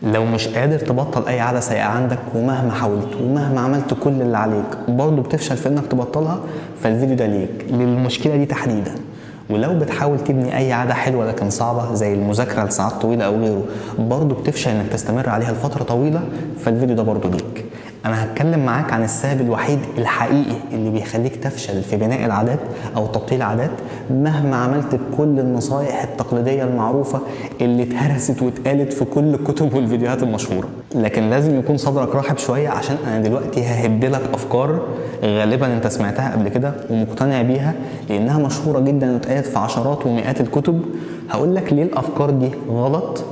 لو مش قادر تبطل اي عاده سيئه عندك ومهما حاولت ومهما عملت كل اللي عليك برضه بتفشل في انك تبطلها، فالفيديو ده ليك للمشكله دي تحديدا. ولو بتحاول تبني اي عاده حلوه لكن صعبه زي المذاكره لساعات طويله او غيره برضه بتفشل انك تستمر عليها لفتره طويله، فالفيديو ده برضه ليك. انا هتكلم معاك عن السبب الوحيد الحقيقي اللي بيخليك تفشل في بناء العادات او تبطيل العادات مهما عملت بكل النصائح التقليديه المعروفه اللي اتهرست واتقالت في كل الكتب والفيديوهات المشهوره. لكن لازم يكون صدرك رحب شويه، عشان انا دلوقتي ههدلك افكار غالبا انت سمعتها قبل كده ومقتنع بيها لانها مشهوره جدا واتقالت في عشرات ومئات الكتب. هقول لك ليه الافكار دي غلط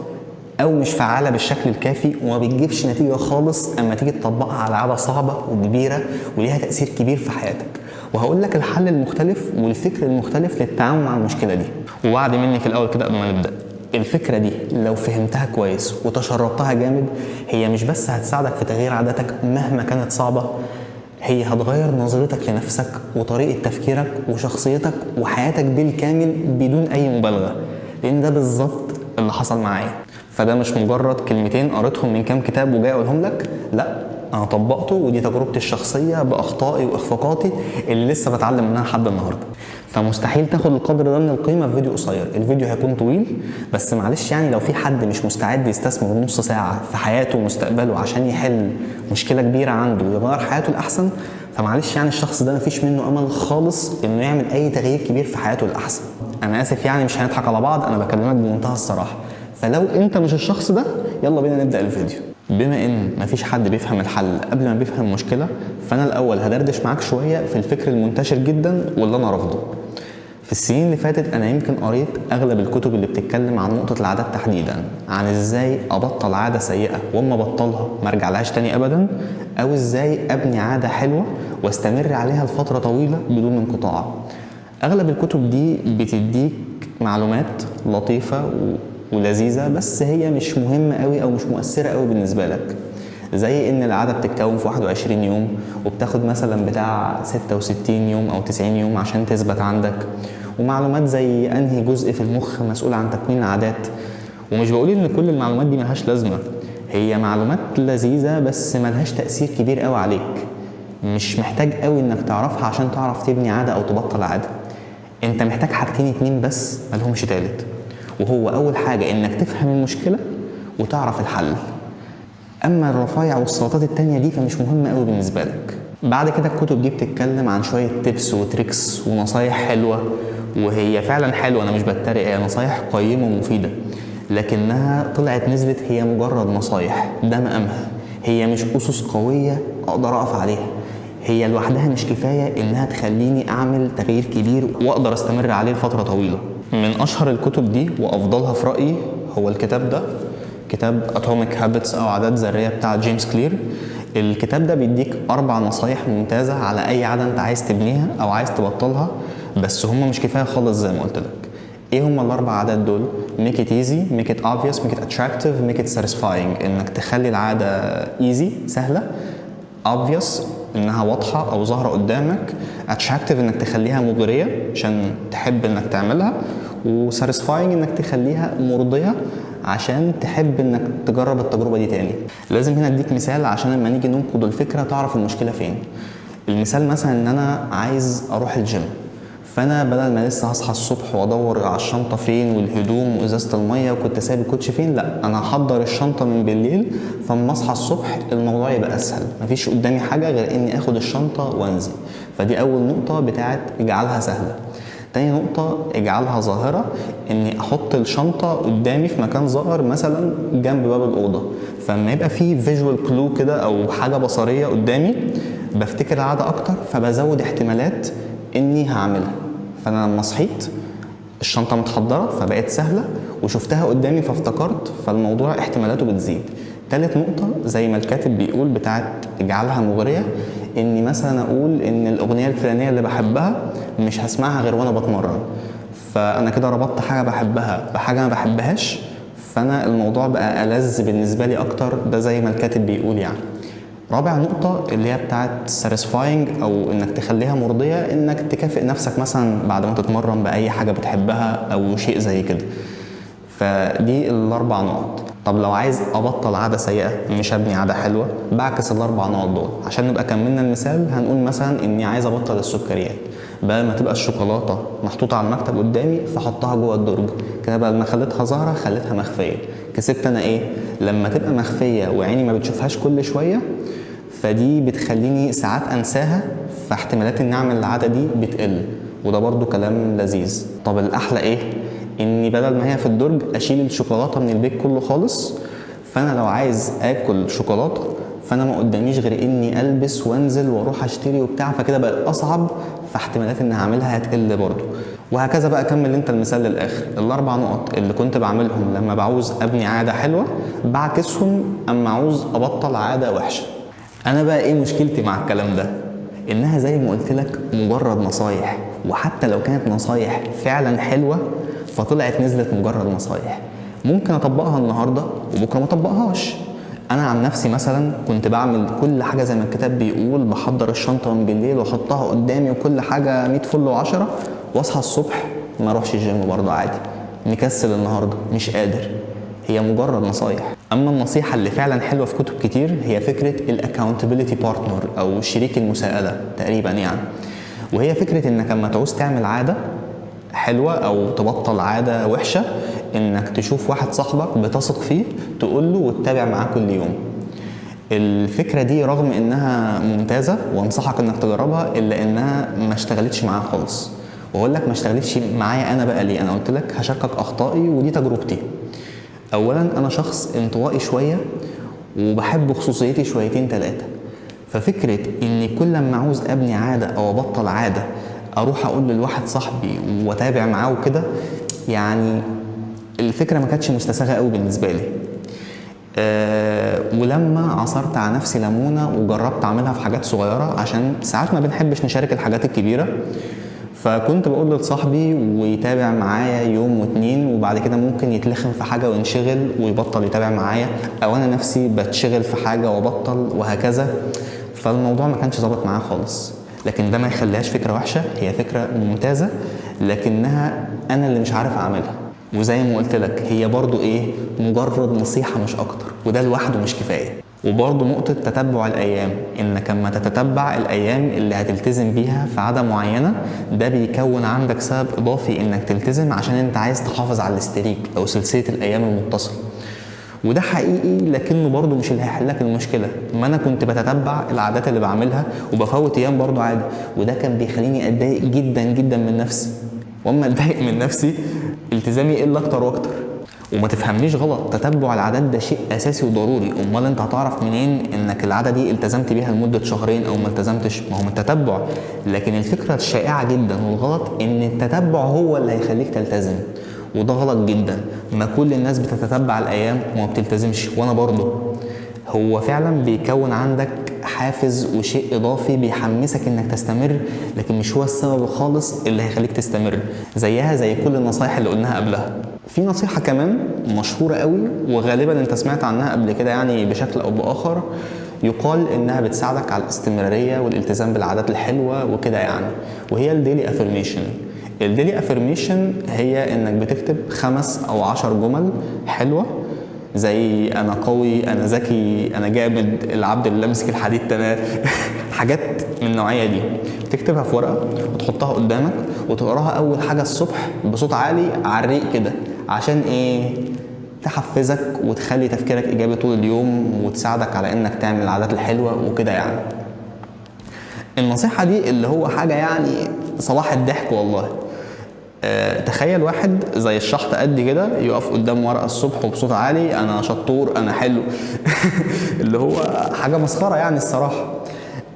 او مش فعاله بالشكل الكافي وما بتجيبش نتيجه خالص اما تيجي تطبقها على عاده صعبه وكبيره وليها تاثير كبير في حياتك. وهقول لك الحل المختلف والفكر المختلف للتعامل مع المشكله دي. ووعد مني في الاول كده قبل ما نبدا، الفكره دي لو فهمتها كويس وتشربتها جامد هي مش بس هتساعدك في تغيير عاداتك مهما كانت صعبه، هي هتغير نظرتك لنفسك وطريقه تفكيرك وشخصيتك وحياتك بالكامل بدون اي مبالغه، لان ده بالظبط اللي حصل معايا. فده مش مجرد كلمتين قريتهم من كام كتاب وجاي اقولهم لك، لا انا طبقته ودي تجربتي الشخصيه باخطائي واخفاقاتي اللي لسه بتعلم منها لحد النهارده. فمستحيل تاخد القدر ده من القيمه في فيديو قصير، الفيديو هيكون طويل بس معلش يعني لو في حد مش مستعد يستثمر نص ساعه في حياته ومستقبله عشان يحل مشكله كبيره عنده ويغير حياته الاحسن، فمعلش يعني الشخص ده مفيش منه امل خالص انه يعمل اي تغيير كبير في حياته الاحسن. انا اسف يعني مش هنضحك على بعض، انا بكلمك بمنتهى الصراحه. فلو انت مش الشخص ده يلا بينا نبدا الفيديو. بما ان مفيش حد بيفهم الحل قبل ما بيفهم المشكله، فانا الاول هدردش معاك شويه في الفكر المنتشر جدا واللي انا رافضه. في السنين اللي فاتت انا يمكن قريت اغلب الكتب اللي بتتكلم عن نقطه العادات تحديدا، عن ازاي ابطل عاده سيئه واما ابطلها ما ارجعلهاش تاني ابدا، او ازاي ابني عاده حلوه واستمر عليها لفتره طويله بدون انقطاع. اغلب الكتب دي بتديك معلومات لطيفه ولذيذه بس هي مش مهمه قوي او مش مؤثره قوي بالنسبه لك، زي ان العاده بتتكون في 21 يوم وبتاخد مثلا بتاع 66 يوم او 90 يوم عشان تثبت عندك، ومعلومات زي انهي جزء في المخ مسؤول عن تكوين العادات. ومش بقول ان كل المعلومات دي ملهاش لازمه، هي معلومات لذيذه بس ملهاش تاثير كبير قوي عليك، مش محتاج قوي انك تعرفها عشان تعرف تبني عاده او تبطل عاده. انت محتاج حاجتين اتنين بس ملهمش تالت، وهو اول حاجه انك تفهم المشكله وتعرف الحل. اما الرفايع والسلطات التانية دي فمش مهمه قوي بالنسبه لك. بعد كده الكتب دي بتتكلم عن شويه تيبس وتريكس ونصايح حلوه، وهي فعلا حلوه انا مش بتريق، هي نصايح قيمه ومفيده، لكنها طلعت نزلت هي مجرد نصايح، ده مقامها، هي مش اسس قويه اقدر اقف عليها، هي لوحدها مش كفايه انها تخليني اعمل تغيير كبير واقدر استمر عليه لفتره طويله. من اشهر الكتب دي وافضلها في رايي هو الكتاب ده، كتاب اتوميك هابتس او عادات ذريه بتاع جيمس كلير. الكتاب ده بيديك 4 نصايح ممتازه على اي عاده انت عايز تبنيها او عايز تبطلها، بس هم مش كفايه خالص زي ما قلت لك. ايه هم ال4 عادات دول؟ make it easy, make it obvious, make it attractive, make it satisfying. انك تخلي العاده easy سهله، obvious انها واضحه او ظاهره قدامك، attractive انك تخليها مغريه عشان تحب انك تعملها، وsatisfying انك تخليها مرضيه عشان تحب انك تجرب التجربه دي تاني. لازم هنا اديك مثال عشان لما نيجي ننقد الفكره تعرف المشكله فين. المثال مثلا ان انا عايز اروح الجيم، فانا بدل ما لسه هصحى الصبح وادور على الشنطه فين والهدوم وازازه الميه وكنت سايب الكوتش فين، لا انا هحضر الشنطه من بالليل، فاما اصحى الصبح الموضوع يبقى اسهل، مفيش قدامي حاجه غير اني اخد الشنطه وانزل. فدي اول نقطه بتاعت اجعلها سهله. تاني نقطة اجعلها ظاهرة، اني احط الشنطة قدامي في مكان ظاهر مثلا جنب باب الأوضة، فلما يبقى فيه فيجوال كلو كده او حاجة بصرية قدامي بفتكر العادة اكتر، فبزود احتمالات اني هعملها. فانا لما صحيت الشنطة متحضرة فبقت سهلة وشفتها قدامي فافتكرت، فالموضوع احتمالاته بتزيد. تالت نقطة زي ما الكاتب بيقول بتاعت اجعلها مغرية، اني مثلا اقول ان الاغنية الفلانية اللي بحبها مش هسمعها غير وانا بتمرن، فانا كده ربطت حاجة بحبها بحاجة ما بحبهاش، فانا الموضوع بقى ألذ بالنسبة لي اكتر، ده زي ما الكاتب بيقول يعني. رابع نقطة اللي هي بتاعت satisfying او انك تخليها مرضية، انك تكافئ نفسك مثلا بعد ما تتمرن بأي حاجة بتحبها او شيء زي كده. فدي ال4 نقط. طب لو عايز ابطل عاده سيئه مش ابني عاده حلوه، بعكس ال4 نقط دول. عشان نبقى كملنا المثال هنقول مثلا اني عايز ابطل السكريات، بدل ما تبقى الشوكولاته محطوطه على المكتب قدامي فحطها جوه الدرج كده، بدل ما خليتها ظاهره خليتها مخفيه. كسبت انا ايه؟ لما تبقى مخفيه وعيني ما بتشوفهاش كل شويه، فدي بتخليني ساعات انساها، فاحتمالات اني اعمل العاده دي بتقل، وده برضو كلام لذيذ. طب الاحلى ايه؟ اني بدل ما هي في الدرج اشيل الشوكولاته من البيت كله خالص. فانا لو عايز اكل شوكولاته فانا ما قداميش غير اني البس وانزل واروح اشتري وبتاع، فكده بقى اصعب، فاحتمالات اني هعملها هتقل برضو. وهكذا بقى. كمل انت المثال للاخر. ال4 نقط اللي كنت بعملهم لما بعوز ابني عاده حلوه بعكسهم اما عاوز ابطل عاده وحشه. انا بقى ايه مشكلتي مع الكلام ده؟ انها زي ما قلت لك مجرد نصايح، وحتى لو كانت نصايح فعلا حلوه فطلعت نزلت مجرد نصايح، ممكن اطبقها النهارده وبكره ما اطبقهاش. انا عن نفسي مثلا كنت بعمل كل حاجه زي ما الكتاب بيقول، بحضر الشنطه من بالليل واحطها قدامي وكل حاجه 100 فل و10، واصحى الصبح ما اروحش الجيم برضه عادي، مكسل النهارده مش قادر. هي مجرد نصايح. اما النصيحه اللي فعلا حلوه في كتب كتير هي فكره الاكاونتبيلتي بارتنر او شريك المساءله تقريبا يعني. وهي فكره انك لما تعوز تعمل عاده حلوه او تبطل عاده وحشه، انك تشوف واحد صاحبك بتثق فيه تقول له وتتابع معاه كل يوم. الفكره دي رغم انها ممتازه وانصحك انك تجربها، الا انها ما اشتغلتش معايا خالص. واقول لك ما اشتغلتش معايا انا بقى ليه. انا قلت لك هشاركك اخطائي ودي تجربتي. اولا انا شخص انطوائي شويه وبحب خصوصيتي شويتين ثلاثه، ففكره اني كل ما عاوز ابني عاده او ابطل عاده اروح اقول لواحد صاحبي واتابع معاه وكده، يعني الفكره ما كانتش مستساغه قوي بالنسبه لي. ولما عصرت على نفسي ليمونه وجربت اعملها في حاجات صغيره، عشان ساعات ما بنحبش نشارك الحاجات الكبيره، فكنت بقول لصاحبي ويتابع معايا يوم واتنين، وبعد كده ممكن يتلخم في حاجه وينشغل ويبطل يتابع معايا، او انا نفسي بتشغل في حاجه وبطل وهكذا. فالموضوع ما كانش ظابط معايا خالص. لكن ده ما يخليهاش فكره وحشه، هي فكره ممتازه، لكنها انا اللي مش عارف اعملها. وزي ما قلت لك هي برضو ايه، مجرد نصيحه مش اكتر، وده لوحده مش كفايه. وبرضه نقطة تتبع الأيام، إنك لما تتتبع الأيام اللي هتلتزم بيها في عادة معينة، ده بيكون عندك سبب إضافي إنك تلتزم، عشان أنت عايز تحافظ على الاستريك أو سلسلة الأيام المتصلة. وده حقيقي، لكنه برضه مش اللي هيحلك المشكلة. ما أنا كنت بتتبع العادات اللي بعملها وبفوت أيام برضه عادي، وده كان بيخليني أتضايق جدا جدا من نفسي. وأما أتضايق من نفسي التزامي يقل أكتر وأكتر. وما تفهمنيش غلط، تتبع العادات ده شيء اساسي وضروري. امال انت هتعرف منين انك العاده دي التزمت بيها لمده شهرين او ما التزمتش؟ ما هو من التتبع. لكن الفكره الشائعه جدا والغلط ان التتبع هو اللي هيخليك تلتزم، وده غلط جدا. ما كل الناس بتتتبع الايام وما بتلتزمش، وانا برضه. هو فعلا بيكون عندك حافز وشيء اضافي بيحمسك انك تستمر، لكن مش هو السبب خالص اللي هيخليك تستمر. زيها زي كل النصايح اللي قلناها قبلها. في نصيحة كمان مشهورة قوي وغالبا انت سمعت عنها قبل كده يعني بشكل او باخر، يقال انها بتساعدك على الاستمرارية والالتزام بالعادات الحلوة وكده يعني، وهي الديلي افيرميشن. الديلي افيرميشن هي انك بتكتب 5 أو 10 جمل حلوة، زي انا قوي، انا ذكي، انا جامد، العبد اللي لمسك الحديد تناه حاجات من النوعيه دي. تكتبها في ورقه وتحطها قدامك وتقراها اول حاجه الصبح بصوت عالي على الريق كده. عشان ايه؟ تحفزك وتخلي تفكيرك ايجابي طول اليوم وتساعدك على انك تعمل العادات الحلوه وكده يعني. النصيحه دي اللي هو حاجه يعني صباح الضحك والله. تخيل واحد زي الشحط قد كده يقف قدام ورقه الصبح وبصوت عالي انا شطور انا حلو اللي هو حاجه مسخره يعني الصراحه.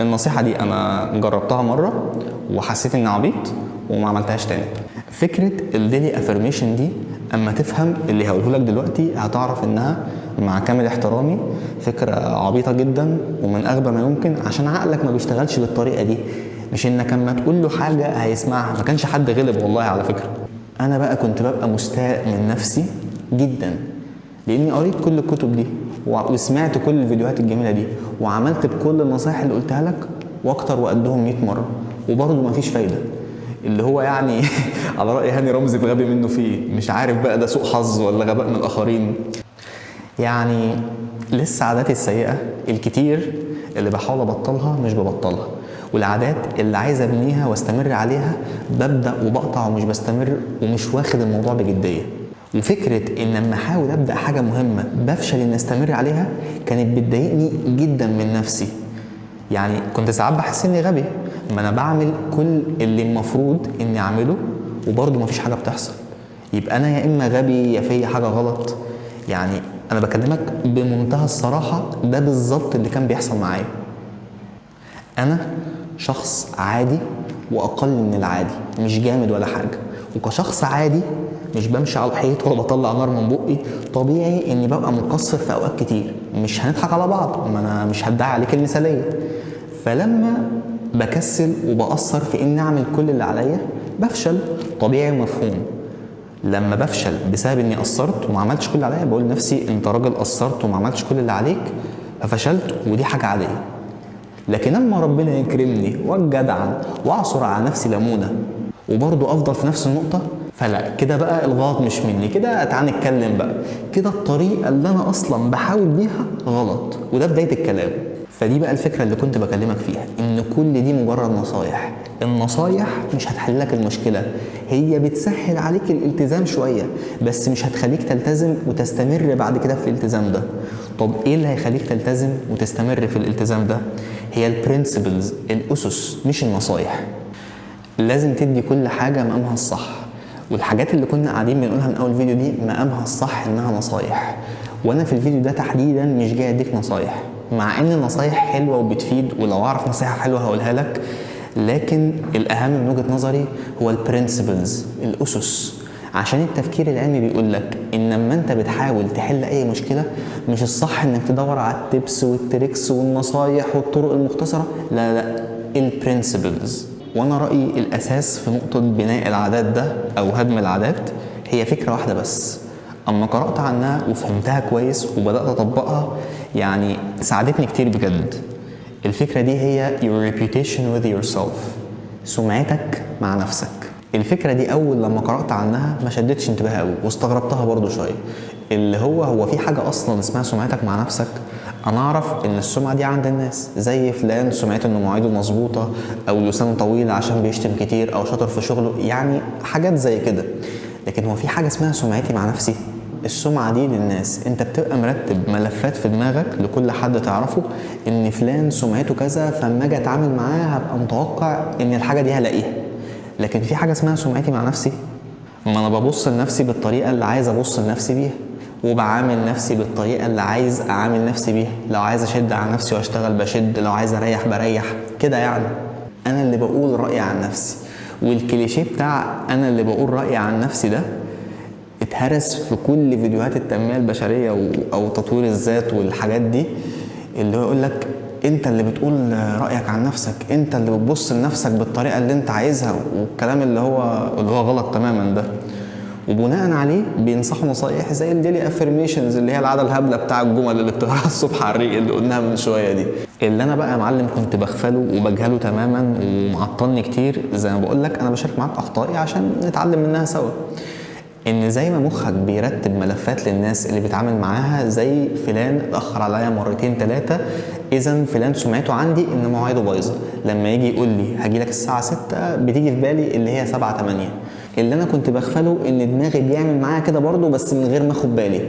النصيحه دي انا جربتها مره وحسيت اني عبيط وما عملتهاش تاني. فكره الديلي افرميشن دي اما تفهم اللي هقوله لك دلوقتي هتعرف انها مع كامل احترامي فكره عبيطه جدا ومن اغبى ما يمكن، عشان عقلك ما بيشتغلش بالطريقه دي. مش انك اما تقول له حاجه هيسمعها. ما كانش حد غلب والله على فكره. انا بقى كنت ببقى مستاء من نفسي جدا لاني قريت كل الكتب دي وسمعت كل الفيديوهات الجميله دي وعملت بكل النصايح اللي قلتها لك واكتر وقدهم 100 مره، وبرضه مفيش فايده. اللي هو يعني على راي هاني رمزي بغبي منه فيه، مش عارف بقى ده سوء حظ ولا غباء من الاخرين. يعني لسه عاداتي السيئة الكتير اللي بحاول ابطلها مش ببطلها، والعادات اللي عايز ابنيها واستمر عليها ببدأ وبقطع ومش بستمر ومش واخد الموضوع بجدية. وفكرة ان لما احاول ابدأ حاجة مهمة بفشل ان استمر عليها كانت بتضايقني جدا من نفسي. يعني كنت ساعات بحس اني غبي، ما انا بعمل كل اللي المفروض اني اعمله وبرضه مفيش حاجة بتحصل. يبقى انا يا اما غبي يا في حاجة غلط. يعني انا بكلمك بمنتهى الصراحة، ده بالظبط اللي كان بيحصل معايا. انا شخص عادي واقل من العادي، مش جامد ولا حاجة، وكشخص عادي مش بمشي على الحيط ولا بطلع نار من بقي. طبيعي اني ببقى مقصر في اوقات كتير، مش هنضحك على بعض، ما انا مش هدعي عليك المثالية. فلما بكسل وبقصر في اني اعمل كل اللي عليا بفشل، طبيعي ومفهوم. لما بفشل بسبب اني قصرت وما عملتش كل اللي عليا بقول لنفسي انت راجل قصرت وما عملتش كل اللي عليك ففشلت، ودي حاجة عادية. لكن اما ربنا يكرمني واتجدعن واعصر على نفسي ليمونه وبرضه افضل في نفس النقطه، فلا، كده بقى الغلط مش مني، كده تعالى نتكلم بقى، كده الطريقه اللي انا اصلا بحاول بيها غلط، وده بدايه الكلام. فدي بقى الفكره اللي كنت بكلمك فيها، ان كل دي مجرد نصايح. النصايح مش هتحللك المشكله، هي بتسهل عليك الالتزام شويه بس مش هتخليك تلتزم وتستمر بعد كده في الالتزام ده. طب ايه اللي هيخليك تلتزم وتستمر في الالتزام ده؟ هي البرنسبلز، الاسس مش النصايح. لازم تدي كل حاجه مقامها الصح، والحاجات اللي كنا قاعدين بنقولها من اول فيديو دي مقامها الصح انها نصايح. وانا في الفيديو ده تحديدا مش جاي اديك نصايح، مع ان النصايح حلوه وبتفيد، ولو اعرف نصيحه حلوه هقولها لك، لكن الاهم من وجهه نظري هو البرنسبلز، الاسس. عشان التفكير العلمي بيقول لك ان لما انت بتحاول تحل اي مشكله مش الصح انك تدور على التبس والتريكس والنصايح والطرق المختصره، لا لا، البرنسبلز. وانا رايي الاساس في نقطه بناء العادات ده او هدم العادات هي فكره واحده بس، اما قرات عنها وفهمتها كويس وبدات اطبقها يعني ساعدتني كتير بجد. الفكره دي هي your reputation with yourself، سمعتك مع نفسك. الفكره دي اول لما قرات عنها ما شدتش انتباهي قوي واستغربتها برضو شويه، اللي هو في حاجه اصلا اسمها سمعتك مع نفسك؟ انا اعرف ان السمعه دي عند الناس، زي فلان سمعته انه مواعيده مظبوطه، او لسانه طويل عشان بيشتم كتير، او شاطر في شغله، يعني حاجات زي كده. لكن هو في حاجه اسمها سمعتي مع نفسي؟ السمعه دي للناس، انت بتبقى مرتب ملفات في دماغك لكل حد تعرفه ان فلان سمعته كذا، فلما اجي اتعامل معاه هبقى متوقع ان الحاجه دي هلاقيها. لكن في حاجه اسمها سمعتي مع نفسي؟ ما انا ببص لنفسي بالطريقه اللي عايز ابص لنفسي بيها، وبعامل نفسي بالطريقه اللي عايز اعامل نفسي بيها. لو عايز اشد على نفسي واشتغل بشد، لو عايز اريح بريح كده. يعني انا اللي بقول رايي عن نفسي، والكليشيه بتاع انا اللي بقول رايي عن نفسي ده اتهرس في كل فيديوهات التنميه البشريه او تطوير الذات والحاجات دي، اللي هو يقول لك انت اللي بتقول رايك عن نفسك، انت اللي بتبص لنفسك بالطريقه اللي انت عايزها، والكلام اللي هو غلط تماما ده. وبناء عليه بينصحوا نصايح زي الديلي افيرميشنز، اللي هي العاده الهبله بتاع الجمل اللي بتقراها الصبح على الريق اللي قلناها من شويه دي، اللي انا بقى يا معلم كنت بغفله وبجهله تماما ومعطلني كتير. زي ما بقول لك انا بشارك معاك اخطائي عشان نتعلم منها سوا. ان زي ما مخك بيرتب ملفات للناس اللي بيتعامل معاها، زي فلان اتاخر عليا مرتين ثلاثه، اذا فلان سمعته عندي ان مواعيده بايظه، لما يجي يقول لي هجيلك الساعه 6 بتيجي في بالي اللي هي 7 8. اللي انا كنت بغفله ان دماغي بيعمل معايا كده برضه بس من غير ما اخد بالي،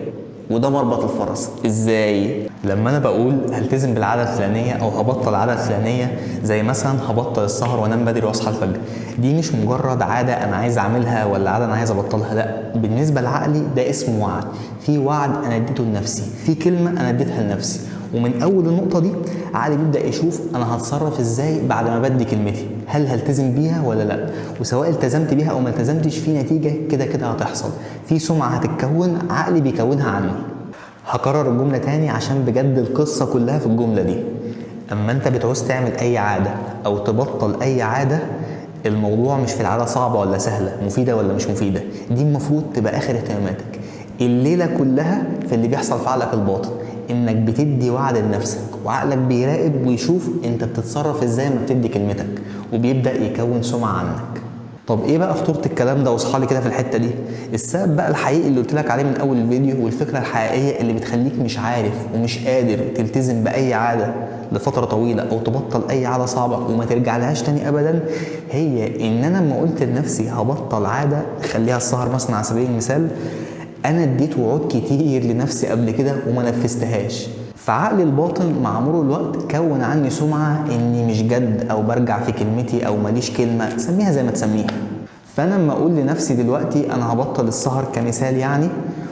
وده مربط الفرس. ازاي؟ لما انا بقول هلتزم بالعاده الفلانيه او هبطل العاده الفلانيه، زي مثلا هبطل السهر وانام بدري واصحى الفجر، دي مش مجرد عاده انا عايز اعملها ولا عاده انا عايز ابطلها، لا، بالنسبه لعقلي ده اسمه وعد. في وعد انا اديته لنفسي، في كلمه انا اديتها لنفسي، ومن اول النقطه دي عقلي بيبدا يشوف انا هتصرف ازاي بعد ما بدي كلمتي، هل هلتزم بيها ولا لا، وسواء التزمت بيها او ما التزمتش في نتيجه كده كده هتحصل، في سمعه هتتكون عقلي بيكونها عني. هكرر الجمله تاني عشان بجد القصه كلها في الجمله دي. اما انت بتعوز تعمل اي عاده او تبطل اي عاده، الموضوع مش في العاده صعبه ولا سهله، مفيده ولا مش مفيده، دي المفروض تبقى اخر اهتماماتك. الليله كلها في اللي بيحصل في عقلك الباطن، انك بتدي وعد لنفسك وعقلك بيراقب ويشوف انت بتتصرف ازاي ما بتدي كلمتك، وبيبدا يكون سمعه عنك. طب ايه بقى خطوره الكلام ده؟ واصحى كده في الحته دي. السبب بقى الحقيقي اللي قلت لك عليه من اول الفيديو، والفكره الحقيقيه اللي بتخليك مش عارف ومش قادر تلتزم باي عاده لفتره طويله او تبطل اي عاده صعبه وما ترجع لهاش تاني ابدا، هي ان انا لما قلت لنفسي هبطل عاده خليها السهر مثلا على سبيل المثال، انا اديت وعود كتير لنفسي قبل كده وما نفذتهاش. فعقلي الباطن مع مرور الوقت كون عني سمعه اني مش جد او برجع في كلمتي او ماليش كلمه، سميها زي ما تسميها. فانا لما اقول لنفسي دلوقتي انا هبطل السهر كمثال يعني،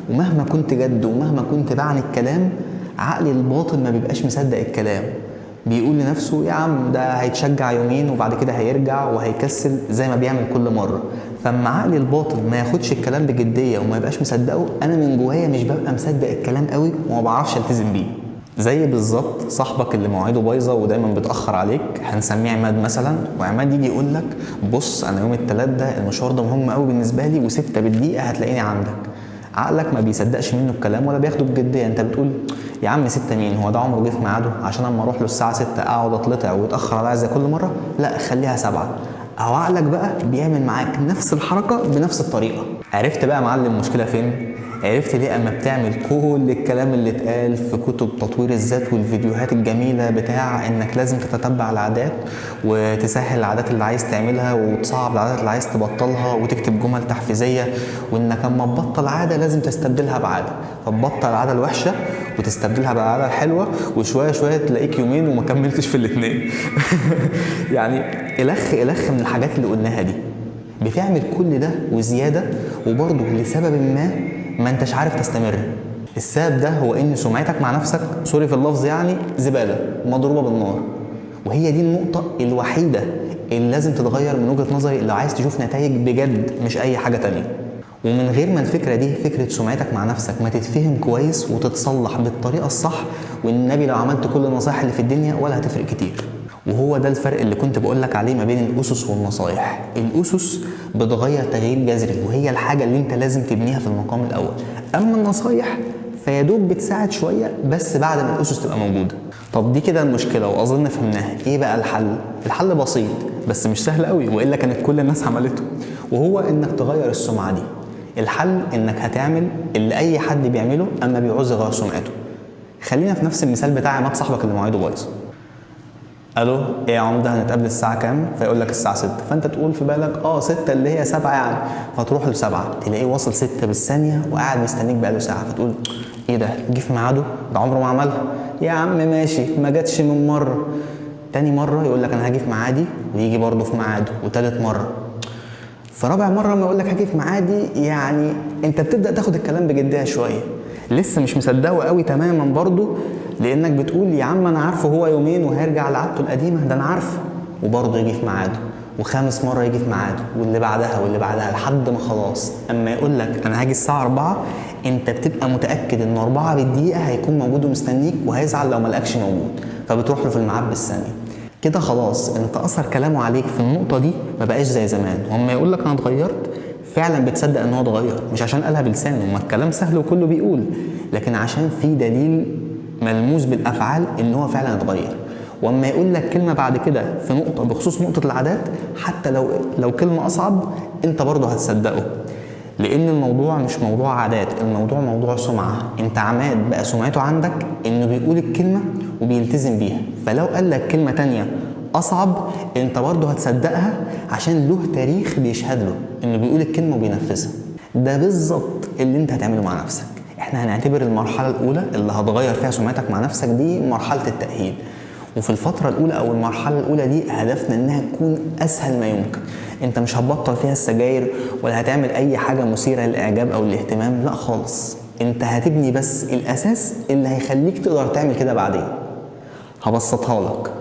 ومهما كنت جد ومهما كنت بعني الكلام، عقلي الباطن ما بيبقاش مصدق الكلام، بيقول لنفسه يا عم ده هيتشجع يومين وبعد كده هيرجع وهيكسل زي ما بيعمل كل مره. فاما عقلي الباطن ما ياخدش الكلام بجديه وما يبقاش مصدقه، انا من جوايا مش ببقى مصدق الكلام قوي وما بعرفش التزم بيه. زي بالظبط صاحبك اللي مواعيده بايظه ودايما بيتاخر عليك، هنسميه عماد مثلا، وعماد يجي يقول لك بص انا يوم الثلاث ده المشوار ده مهم قوي بالنسبه لي و6 بالدقيقه هتلاقيني عندك. عقلك ما بيصدقش منه الكلام ولا بياخده بجديه، انت بتقول يا عم 6 مين؟ هو ده عمره جه في ميعاده عشان اما اروح له الساعه 6 اقعد اطلطع ويتاخر عليا زي كل مره؟ لا خليها 7. اهو عقلك بقى بيعمل معاك نفس الحركه بنفس الطريقه. عرفت بقى يا معلم المشكله فين؟ عرفت ليه اما بتعمل كل الكلام اللي اتقال في كتب تطوير الذات والفيديوهات الجميله بتاع انك لازم تتتبع العادات وتسهل العادات اللي عايز تعملها وتصعب العادات اللي عايز تبطلها وتكتب جمل تحفيزيه، وانك اما تبطل عاده لازم تستبدلها بعاده، فتبطل العاده الوحشه وتستبدلها بالعاده الحلوه، وشويه شويه تلاقيك يومين وما كملتش في الاثنين. يعني الخ من الحاجات اللي قلناها دي، بتعمل كل ده وزياده وبرضه لسبب ما انتش عارف تستمر. السبب ده هو ان سمعتك مع نفسك، سوري في اللفظ يعني، زباله مضروبه بالنار. وهي دي النقطه الوحيده اللي لازم تتغير من وجهه نظري لو عايز تشوف نتائج بجد، مش اي حاجه تانية. ومن غير ما الفكره دي، فكره سمعتك مع نفسك، ما تتفهم كويس وتتصلح بالطريقه الصح، والنبي لو عملت كل النصائح اللي في الدنيا ولا هتفرق كتير. وهو ده الفرق اللي كنت بقول لك عليه ما بين الاسس والنصايح. الاسس بتغير تغيير جذري وهي الحاجه اللي انت لازم تبنيها في المقام الاول، اما النصايح فيدوب بتساعد شويه بس بعد ما الاسس تبقى موجوده. طب دي كده المشكله واظن فهمناها. ايه بقى الحل؟ الحل بسيط بس مش سهل قوي، والا كانت كل الناس عملته، وهو انك تغير السمعه دي. الحل انك هتعمل اللي اي حد بيعمله اما بيعوز يغير سمعته. خلينا في نفس المثال بتاع عماد صاحبك اللي مواعيده بايظه. الو ايه يا عمده هنتقابل الساعه كام؟ فيقول لك الساعه 6، فانت تقول في بالك 6 اللي هي 7 يعني، فتروح ل7 تلاقيه واصل 6 بالثانيه وقاعد مستنيك بقاله ساعه، فتقول ايه ده جه في ميعاده؟ ده عمره ما عملها. يا عم ماشي ما جاتش من مره. تاني مره يقول لك انا هاجي في ميعادي ويجي برضه في ميعاده، وتالت مره. فرابع مره ما يقول لك هاجي في ميعادي، يعني انت بتبدا تاخد الكلام بجديه شويه، لسه مش مصدقه قوي تماما برضه، لانك بتقول يا عم انا عارفه هو يومين وهيرجع لعادته القديمه، ده انا عارفه، وبرضه يجي في ميعاده، وخامس مره يجي في ميعاده، واللي بعدها واللي بعدها، لحد ما خلاص اما يقول لك انا هاجي الساعه 4، انت بتبقى متاكد ان 4 بالدقيقه هيكون موجود ومستنيك، وهيزعل لو ما لقاكش موجود، فبتروح له في الميعاد بالثانيه. كده خلاص انت اثر كلامه عليك في النقطه دي ما بقاش زي زمان، واما يقول لك انا اتغيرت فعلا بتصدق ان هو اتغير، مش عشان قالها بلسانه، ما الكلام سهل وكله بيقول، لكن عشان في دليل ملموس بالافعال ان هو فعلا اتغير. واما يقول لك كلمه بعد كده في نقطه بخصوص نقطه العادات، حتى لو كلمه اصعب انت برضه هتصدقه، لان الموضوع مش موضوع عادات، الموضوع موضوع سمعه. انت عماد بقى سمعته عندك انه بيقول الكلمه وبيلتزم بيها، فلو قال لك كلمه تانية اصعب انت برضه هتصدقها عشان له تاريخ بيشهد له انه بيقول الكلمه وبينفذها. ده بالظبط اللي انت هتعمله مع نفسك. احنا هنعتبر المرحله الاولى اللي هتغير فيها سمعتك مع نفسك دي مرحله التاهيل، وفي الفتره الاولى او المرحله الاولى دي هدفنا انها تكون اسهل ما يمكن. انت مش هتبطل فيها السجاير ولا هتعمل اي حاجه مثيره للاعجاب او الاهتمام، لا خالص، انت هتبني بس الاساس اللي هيخليك تقدر تعمل كده بعدين. هبسطها لك،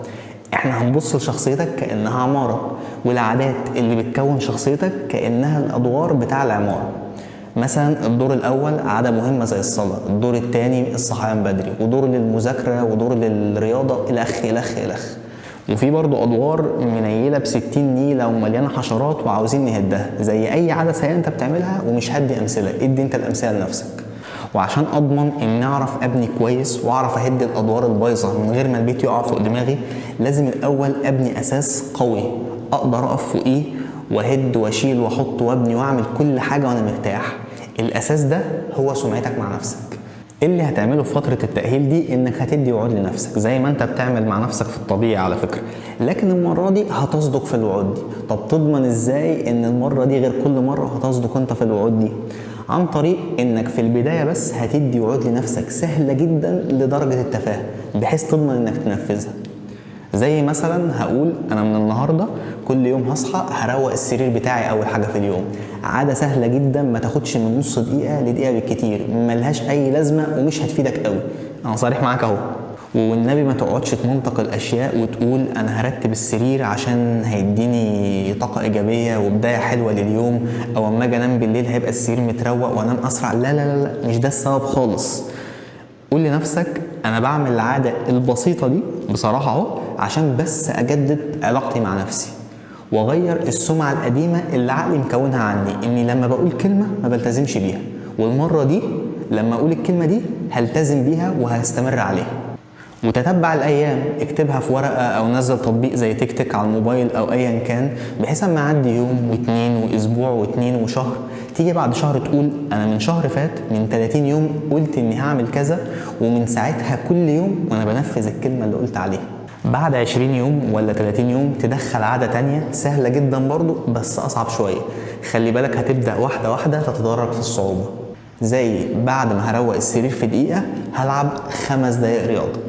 احنا هنبص لشخصيتك كانها عماره، والعادات اللي بتكون شخصيتك كانها الادوار بتاع العماره. مثلا الدور الاول عاده مهمه زي الصلاه، الدور الثاني الصحيان بدري، ودور للمذاكره، ودور للرياضه، الخ الخ الخ. وفي برضه ادوار منيله ب60 نيله ومليانه حشرات وعاوزين نهدها، زي اي عاده سيئه انت بتعملها. ومش هدي امثله، ادي انت الامثله لنفسك. وعشان اضمن اني اعرف ابني كويس واعرف اهد الادوار البايظه من غير ما البيت يقع فوق دماغي، لازم الاول ابني اساس قوي اقدر اقف فوقيه واهد واشيل واحط وابني واعمل كل حاجه وانا مرتاح. الاساس ده هو سمعتك مع نفسك. اللي هتعمله في فتره التاهيل دي انك هتدي وعود لنفسك زي ما انت بتعمل مع نفسك في الطبيعي على فكره، لكن المره دي هتصدق في الوعود دي. طب تضمن ازاي ان المره دي غير كل مره هتصدق انت في الوعود دي؟ عن طريق انك في البدايه بس هتدي وعود لنفسك سهله جدا لدرجه التفاهه بحيث تضمن انك تنفذها. زي مثلا هقول انا من النهارده كل يوم هصحى هروق السرير بتاعي اول حاجه في اليوم. عاده سهله جدا ما تاخدش من نص دقيقه لدقيقه بالكتير، ملهاش اي لازمه ومش هتفيدك قوي، انا صريح معاك اهو. والنبي ما تقعدش تمنطق الاشياء وتقول انا هرتب السرير عشان هيديني طاقه ايجابيه وبدايه حلوه لليوم، او اما اجي انام بالليل هيبقى السرير متروق وانام اسرع. لا لا لا لا، مش ده السبب خالص. قول لنفسك انا بعمل العاده البسيطه دي بصراحه اهو عشان بس اجدد علاقتي مع نفسي واغير السمعه القديمه اللي عقلي مكونها عني، اني لما بقول كلمه ما بلتزمش بيها، والمره دي لما اقول الكلمه دي هلتزم بيها وهستمر عليها. وتتبع الايام، اكتبها في ورقه او نزل تطبيق زي تيك تك على الموبايل او ايا كان، بحيث اما يعدي يوم واثنين واسبوع واثنين وشهر تيجي بعد شهر تقول انا من شهر فات من 30 يوم قلت اني هعمل كذا، ومن ساعتها كل يوم وانا بنفذ الكلمه اللي قلت عليها. بعد 20 يوم ولا 30 يوم تدخل عاده تانية سهله جدا برضو بس اصعب شويه. خلي بالك هتبدا واحده واحده تتدرج في الصعوبه. زي بعد ما هروق السرير في دقيقه هلعب 5 دقايق رياضه،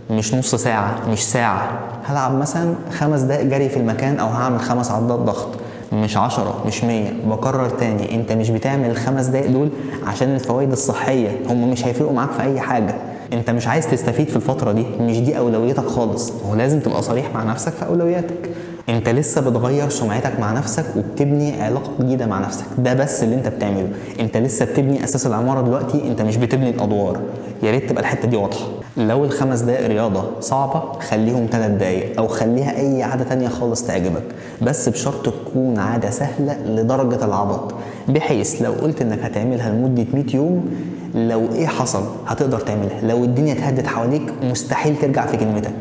مش نص ساعة مش ساعة، هلعب مثلا 5 دقايق جري في المكان او هعمل 5 عدات ضغط، مش 10 مش 100. بكرر تاني، انت مش بتعمل ال5 دقايق دول عشان الفوائد الصحية، هم مش هيفرقوا معاك في اي حاجة. انت مش عايز تستفيد في الفترة دي، مش دي اولويتك خالص. هو لازم تبقى صريح مع نفسك في اولوياتك. انت لسه بتغير سمعتك مع نفسك وبتبني علاقة جديدة مع نفسك، ده بس اللي انت بتعمله. انت لسه بتبني اساس العمارة دلوقتي، انت مش بتبني الادوار. يا ريت تبقى الحتة دي واضحة. لو ال5 دقايق رياضة صعبة خليهم 3 دقايق او خليها اي عادة تانية خالص تعجبك، بس بشرط تكون عادة سهلة لدرجة العبط، بحيث لو قلت انك هتعملها لمدة 100 يوم لو ايه حصل هتقدر تعملها. لو الدنيا اتهدت حواليك مستحيل ترجع في كلمتك،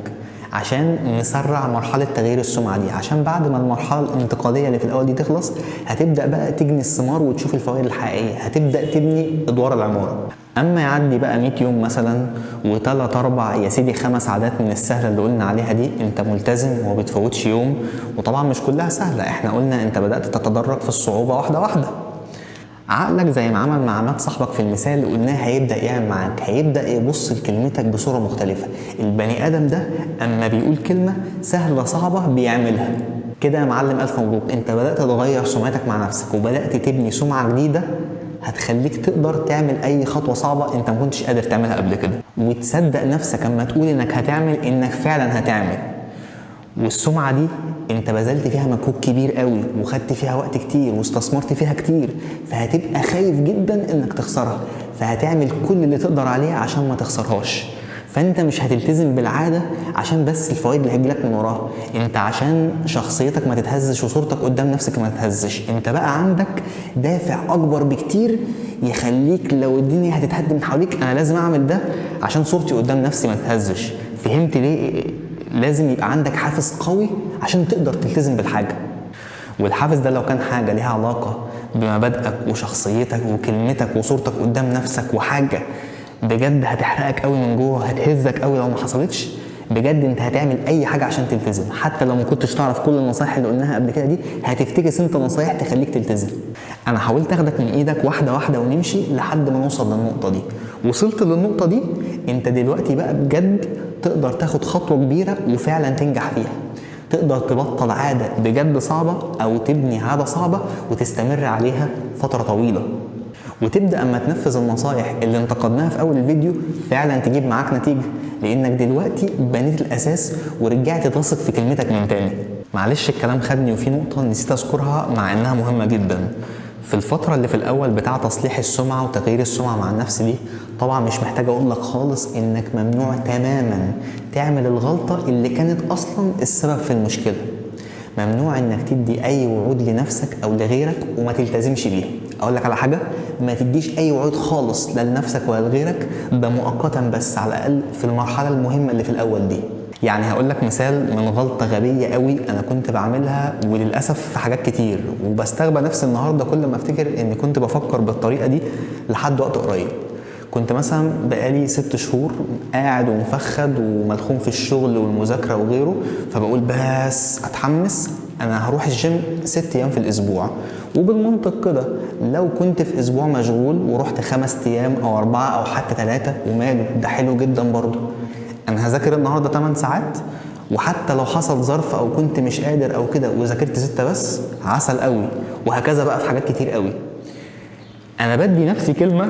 عشان نسرع مرحلة تغيير السمعة دي، عشان بعد ما المرحلة الانتقالية اللي في الأول دي تخلص هتبدأ بقى تجني الثمار وتشوف الفوائد الحقيقية، هتبدأ تبني أدوار العمارة. أما يعدي بقى 100 يوم مثلا و3 4 يا سيدي 5 عادات من السهلة اللي قلنا عليها دي، أنت ملتزم وما بتفوتش يوم، وطبعا مش كلها سهلة، احنا قلنا أنت بدأت تتدرج في الصعوبة واحدة واحدة. عقلك زي ما عمل مع عماد صاحبك في المثال اللي قلناه هيبدأ يعمل معاك، هيبدأ يبص لكلمتك بصورة مختلفة. البني آدم ده أما بيقول كلمة سهلة صعبة بيعملها كده. يا معلم ألف مبروك، أنت بدأت تغير سمعتك مع نفسك وبدأت تبني سمعة جديدة هتخليك تقدر تعمل أي خطوة صعبة أنت ما كنتش قادر تعملها قبل كده، وتصدق نفسك أما تقول إنك هتعمل إنك فعلا هتعمل. والسمعة دي انت بذلت فيها مجهود كبير قوي وخدت فيها وقت كتير واستثمرت فيها كتير، فهتبقى خايف جدا انك تخسرها، فهتعمل كل اللي تقدر عليه عشان ما تخسرهاش. فانت مش هتلتزم بالعادة عشان بس الفوائد اللي هتجيلك من وراها، انت عشان شخصيتك ما تتهزش وصورتك قدام نفسك ما تتهزش. انت بقى عندك دافع اكبر بكتير يخليك لو الدنيا هتتهد من حواليك انا لازم اعمل ده عشان صورتي قدام نفسي ما تتهزش. فهمت ليه لازم يبقى عندك حافز قوي عشان تقدر تلتزم بالحاجة؟ والحافز ده لو كان حاجة ليها علاقة بمبادئك وشخصيتك وكلمتك وصورتك قدام نفسك، وحاجة بجد هتحرقك قوي من جوه هتهزك قوي لو ما حصلتش، بجد انت هتعمل اي حاجة عشان تلتزم. حتى لو ما كنتش تعرف كل النصايح اللي قلناها قبل كده دي هتفتكس انت نصايح تخليك تلتزم. انا حاولت اخدك من ايدك واحدة واحدة ونمشي لحد ما نوصل للنقطة دي. وصلت للنقطة دي، انت دلوقتي بقى بجد تقدر تاخد خطوة كبيرة وفعلا تنجح فيها. تقدر تبطل عادة بجد صعبة او تبني عادة صعبة وتستمر عليها فترة طويلة، وتبدأ اما تنفذ النصايح اللي انتقدناها في اول الفيديو فعلا تجيب معاك نتيجة، لانك دلوقتي بنيت الاساس ورجعت تثق في كلمتك من تاني. معلش الكلام خدني وفي نقطة نسيت اذكرها مع انها مهمة جدا. في الفترة اللي في الأول بتاع تصليح السمعة وتغيير السمعة مع النفس دي، طبعا مش محتاج أقول لك خالص إنك ممنوع تماما تعمل الغلطة اللي كانت أصلا السبب في المشكلة. ممنوع إنك تدي أي وعود لنفسك أو لغيرك وما تلتزمش بيها. أقول لك على حاجة، ما تديش أي وعود خالص لا لنفسك ولا لغيرك، ده مؤقتا بس على الأقل في المرحلة المهمة اللي في الأول دي. يعني هقول لك مثال من غلطه غبيه قوي انا كنت بعملها وللاسف في حاجات كتير، وبستغبى نفسي النهارده كل ما افتكر اني كنت بفكر بالطريقه دي لحد وقت قريب. كنت مثلا بقالي 6 شهور قاعد ومفخد وملخوم في الشغل والمذاكره وغيره، فبقول بس اتحمس انا هروح الجيم 6 ايام في الاسبوع. وبالمنطق كده لو كنت في اسبوع مشغول ورحت 5 ايام او 4 او حتى 3 وماله، ده حلو جدا برضه. انا هذاكر النهارده 8 ساعات، وحتى لو حصل ظرف او كنت مش قادر او كده وذاكرت 6 بس، عسل قوي. وهكذا بقى في حاجات كتير قوي. انا بدي نفسي كلمه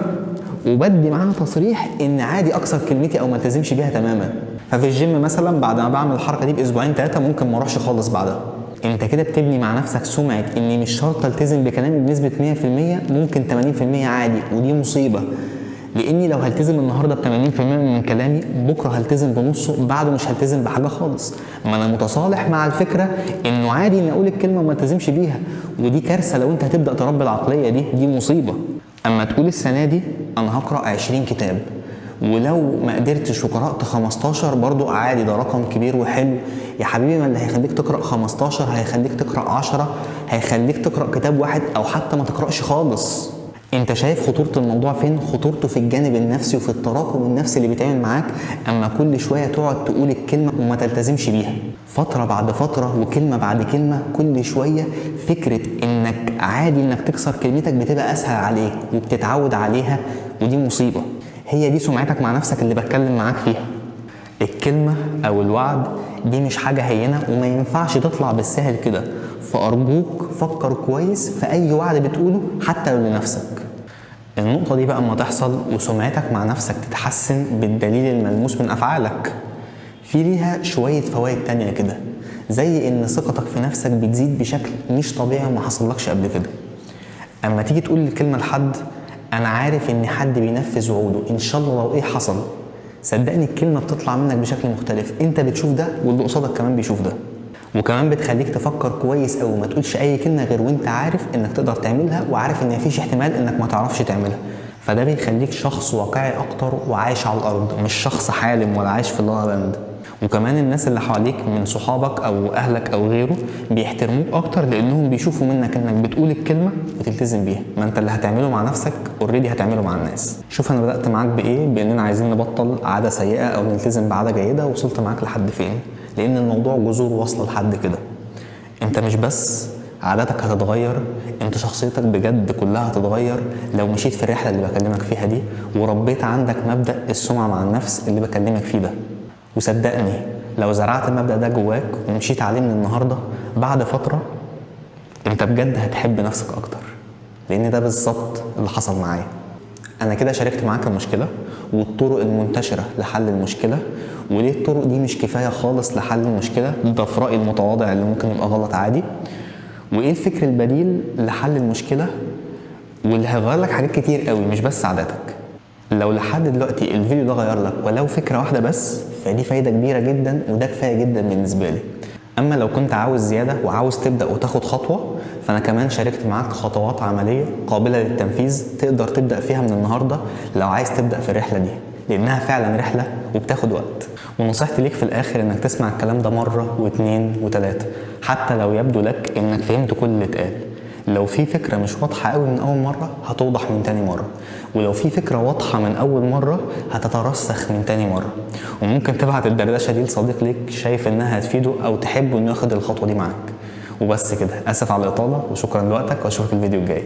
وبدي معاها تصريح ان عادي اكسر كلمتي او ما التزمش بيها تماما. ففي الجيم مثلا بعد ما بعمل الحركه دي باسبوعين 3 ممكن ما اروحش خالص بعدها. انت كده بتبني مع نفسك سمعه اني مش شرط التزم بكلامي بنسبه 100%، ممكن 80% عادي، ودي مصيبه. لاني لو هلتزم النهارده ب 80% من كلامي، بكره هلتزم بنصه، بعده مش هلتزم بحاجه خالص. ما انا متصالح مع الفكره انه عادي اني اقول الكلمه وما التزمش بيها، ودي كارثه لو انت هتبدا تربي العقليه دي مصيبه. اما تقول السنه دي انا هقرا 20 كتاب، ولو ما قدرتش وقرات 15 برضو عادي، ده رقم كبير وحلو يا حبيبي. ما اللي هيخليك تقرا 15 هيخليك تقرا 10، هيخليك تقرا كتاب واحد او حتى ما تقراش خالص. انت شايف خطورة الموضوع فين؟ خطورته في الجانب النفسي وفي التراكم النفسي اللي بيتعمل معاك اما كل شوية تقعد تقول الكلمة وما تلتزمش بيها، فترة بعد فترة وكلمة بعد كلمة، كل شوية فكرة انك عادي انك تكسر كلمتك بتبقى اسهل عليك وبتتعود عليها، ودي مصيبة. هي دي سمعتك مع نفسك اللي بتكلم معاك فيها. الكلمة او الوعد دي مش حاجة هينة وما ينفعش تطلع بالسهل كده، فأرجوك فكر كويس في أي وعد بتقوله حتى لو لنفسك. النقطة دي بقى اما تحصل وسمعتك مع نفسك تتحسن بالدليل الملموس من أفعالك، في ليها شوية فوائد تانية كده، زي إن ثقتك في نفسك بتزيد بشكل مش طبيعي وما حصلكش قبل كده. أما تيجي تقول الكلمة لحد أنا عارف إن حد بينفذ وعوده إن شاء الله لو إيه حصل، صدقني الكلمة بتطلع منك بشكل مختلف، انت بتشوف ده واللي قصادك كمان بيشوف ده. وكمان بتخليك تفكر كويس قوي، ما تقولش اي كلمة غير وانت عارف انك تقدر تعملها وعارف ان مفيش احتمال انك ما تعرفش تعملها. فده بيخليك شخص واقعي اكتر وعايش على الارض، مش شخص حالم ولا عايش في اللا لاند. وكمان الناس اللي حواليك من صحابك او اهلك او غيره بيحترموك اكتر لانهم بيشوفوا منك انك بتقول الكلمه وتلتزم بيها. ما انت اللي هتعمله مع نفسك اوريدي هتعمله مع الناس. شوف انا بدات معاك بايه، باننا عايزين نبطل عاده سيئه او نلتزم بعاده جيده، وصلت معاك لحد فين؟ لان الموضوع جذور واصله لحد كده. انت مش بس عاداتك هتتغير، انت شخصيتك بجد كلها هتتغير لو مشيت في الرحله اللي بكلمك فيها دي، وربيت عندك مبدا السمعه مع النفس اللي بكلمك فيه ده. وصدقني لو زرعت المبدأ ده جواك ومشيت عليه من النهارده، بعد فترة انت بجد هتحب نفسك اكتر، لان ده بالظبط اللي حصل معايا. انا كده شاركت معاك المشكلة والطرق المنتشرة لحل المشكلة، وليه الطرق دي مش كفاية خالص لحل المشكلة، ده في رأيي المتواضع اللي ممكن يبقى غلط عادي. وايه الفكر البديل لحل المشكلة واللي هيغير لك حاجات كتير قوي مش بس عاداتك. لو لحد دلوقتي الفيديو ده غير لك ولو فكرة واحدة بس، فدي فايدة كبيرة جدا وده كفاية جدا بالنسبة لي. اما لو كنت عاوز زيادة وعاوز تبدأ وتاخد خطوة، فانا كمان شاركت معاك خطوات عملية قابلة للتنفيذ تقدر تبدأ فيها من النهاردة لو عايز تبدأ في الرحلة دي، لانها فعلا رحلة وبتاخد وقت. ونصيحتي ليك في الاخر انك تسمع الكلام ده مرة واثنين وثلاثة، حتى لو يبدو لك انك فهمت كل اللي اتقال. لو في فكرة مش واضحة قوي من أول مرة هتوضح من تاني مرة، ولو في فكرة واضحة من أول مرة هتترسخ من تاني مرة. وممكن تبعت الدردشة دي لصديق ليك شايف إنها هتفيده أو تحب إنه ياخد الخطوة دي معاك. وبس كده، آسف على الإطالة وشكرا لوقتك وأشوفك الفيديو الجاي.